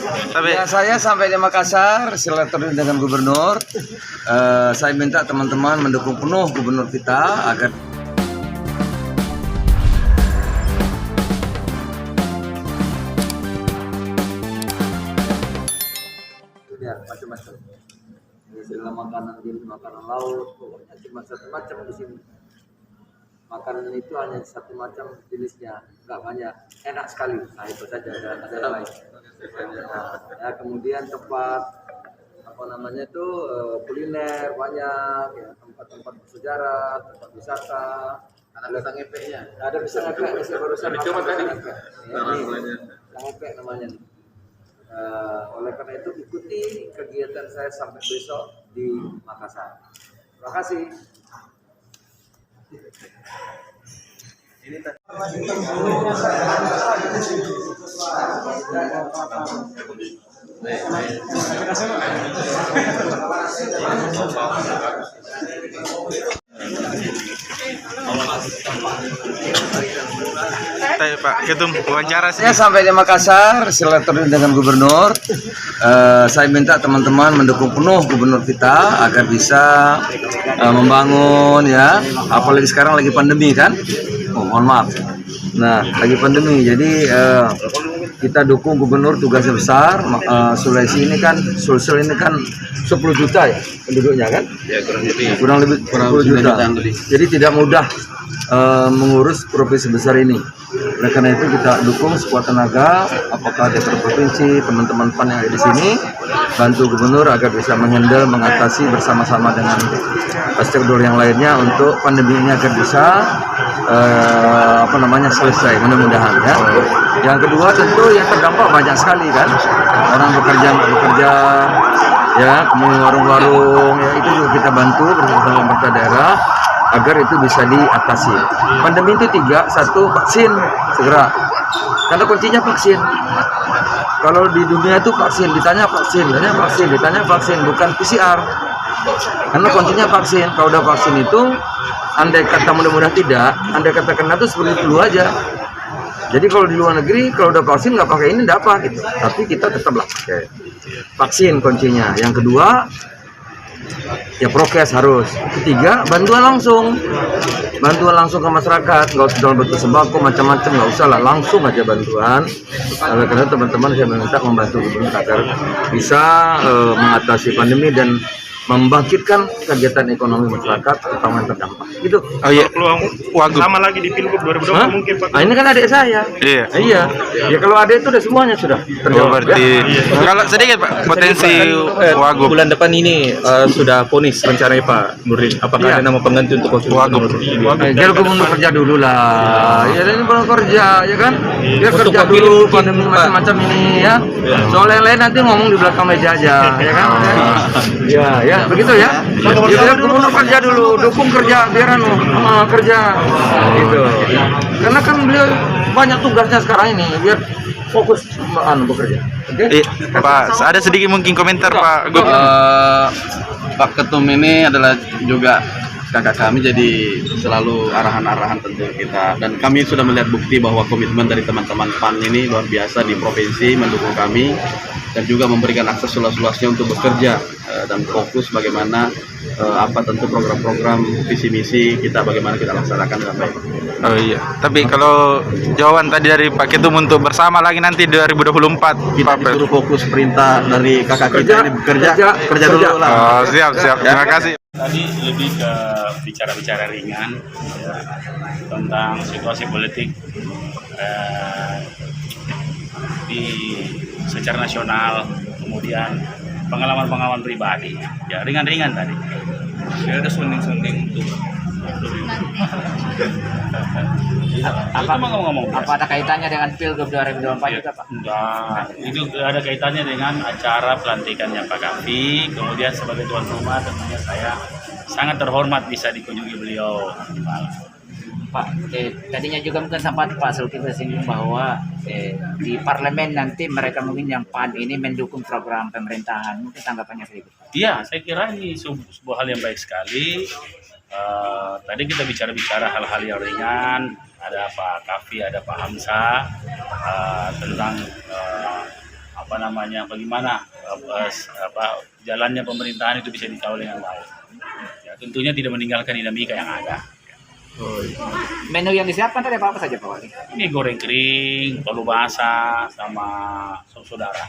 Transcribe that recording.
Tapi Ya, saya sampai di Makassar, silaturahmi dengan gubernur. Saya minta teman-teman mendukung penuh gubernur kita agar ya macam-macam. Segala makanan jenis makanan laut, pokoknya cuma satu macam di sini. Makanan itu hanya satu macam jenisnya, nggak banyak, enak sekali. Nah itu saja, ada yang lain. Ya, kemudian tempat apa namanya itu kuliner banyak, ya, tempat-tempat bersejarah, tempat wisata. Ada bisa ngepeknya. Ada bisa ngepek, saya barusan coba tadi. Ini ngepek namanya. Oleh karena itu ikuti kegiatan saya sampai besok di Makassar. Terima kasih. Ini Pak Ketum wawancara sih. saya sampai di Makassar, silaturahmi dengan gubernur. Saya minta teman-teman mendukung penuh gubernur kita agar bisa membangun, ya. Apalagi sekarang lagi pandemi kan. Oh, mohon maaf. Nah, lagi pandemi, jadi kita dukung gubernur, tugasnya besar. Sulawesi ini kan, Sulsel ini kan 10 juta ya penduduknya kan? Ya, kurang lebih 10 juta. Jadi tidak mudah mengurus provinsi besar ini. Oleh karena itu kita dukung sekuat tenaga, apakah di provinsi, teman-teman PAN yang ada di sini, bantu gubernur agar bisa menghandle, mengatasi bersama-sama dengan stakeholder yang lainnya untuk pandemi ini agar bisa selesai, mudah-mudahan ya. Yang kedua tentu yang terdampak banyak sekali kan, orang bekerja ya, kemudian warung-warung ya, itu juga kita bantu bersama pemerintah daerah agar itu bisa diatasi. Pandemi itu 3, 1 vaksin segera, karena kuncinya vaksin. Kalau di dunia itu vaksin, ditanya vaksin, bukan PCR. Karena kuncinya vaksin. Kalau udah vaksin itu, andai kata mudah-mudahan tidak, andai kata kena itu seperti flu aja. Jadi kalau di luar negeri, kalau udah vaksin nggak pakai ini, nggak apa gitu. Tapi kita tetaplah pakai vaksin kuncinya. Yang kedua, ya prokes harus. Ketiga, bantuan langsung ke masyarakat, nggak usah dalam bentuk sembako macam-macam, nggak usah lah, langsung aja bantuan. Karena teman-teman saya minta membantu gubernur agar bisa mengatasi pandemi dan membangkitkan kegiatan ekonomi masyarakat terutama yang terdampak. Gitu. Oh iya, peluang Wagub sama lagi di Pilgub 2020 mungkin Pak. Nah, ini kan adik saya. Iya. Ya kalau adik itu udah semuanya sudah terjawab. Berarti kalau sedikit Pak potensi Wagub bulan depan ini sudah vonis rencananya Pak Nurdin. Apakah ada nama pengganti untuk Wagub? Biar gubernur kerja dulu lah. Ya ini belum kerja ya kan. Biar Untuk kerja wakil dulu mungkin, pandemi Pak. macam-macam ini ya. Soal yang lain nanti ngomong di belakang meja aja ya kan. Ya begitu ya. Biar gubernur kerja dulu, dukung kerja biar kerja gitu. Karena kan beliau banyak tugasnya sekarang ini, biar fokus bekerja. Oke? Pak, ada sedikit mungkin komentar Pak Gub. Pak Ketum ini adalah juga kakak kami, jadi selalu arahan-arahan tentu kita, dan kami sudah melihat bukti bahwa komitmen dari teman-teman PAN ini luar biasa di provinsi mendukung kami dan juga memberikan akses seluas-luasnya untuk bekerja dan fokus bagaimana tentu program-program visi misi kita bagaimana kita laksanakan dengan baik. Oh iya. Tapi kalau jawaban tadi dari Pak Ketum untuk bersama lagi nanti 2024 Kita disuruh fokus perintah dari kakak kita ini kerja dulu lah. Oh, siap. Terima kasih. Tadi lebih ke bicara-bicara ringan ya, tentang situasi politik di secara nasional, kemudian pengalaman-pengalaman pribadi, ya ringan-ringan tadi. Ya ada sonding-sonding untuk Apa ngomong-ngomong? Apa ada kaitannya dengan Pilgub 2024 juga Pak? Enggak, itu ada kaitannya dengan acara pelantikannya Pak Kavi. Kemudian sebagai tuan rumah tentunya saya sangat terhormat bisa dikunjungi beliau di Malang. Pak, tadinya juga mungkin sempat Pak Zulkifli singgung bahwa di parlemen nanti mereka mungkin yang PAN ini mendukung program pemerintahan. Mungkin tanggapannya sedikit. Iya, saya kira ini sebuah hal yang baik sekali. Tadi kita bicara hal-hal yang ringan, ada Pak Kavi, ada Pak Hamzah tentang bagaimana jalannya pemerintahan itu bisa dikawal dengan baik. Ya, tentunya tidak meninggalkan dinamika yang ada. Menu yang disiapkan tadi apa saja Pak Wali? Ini goreng kering, palu basah, sama sop saudara.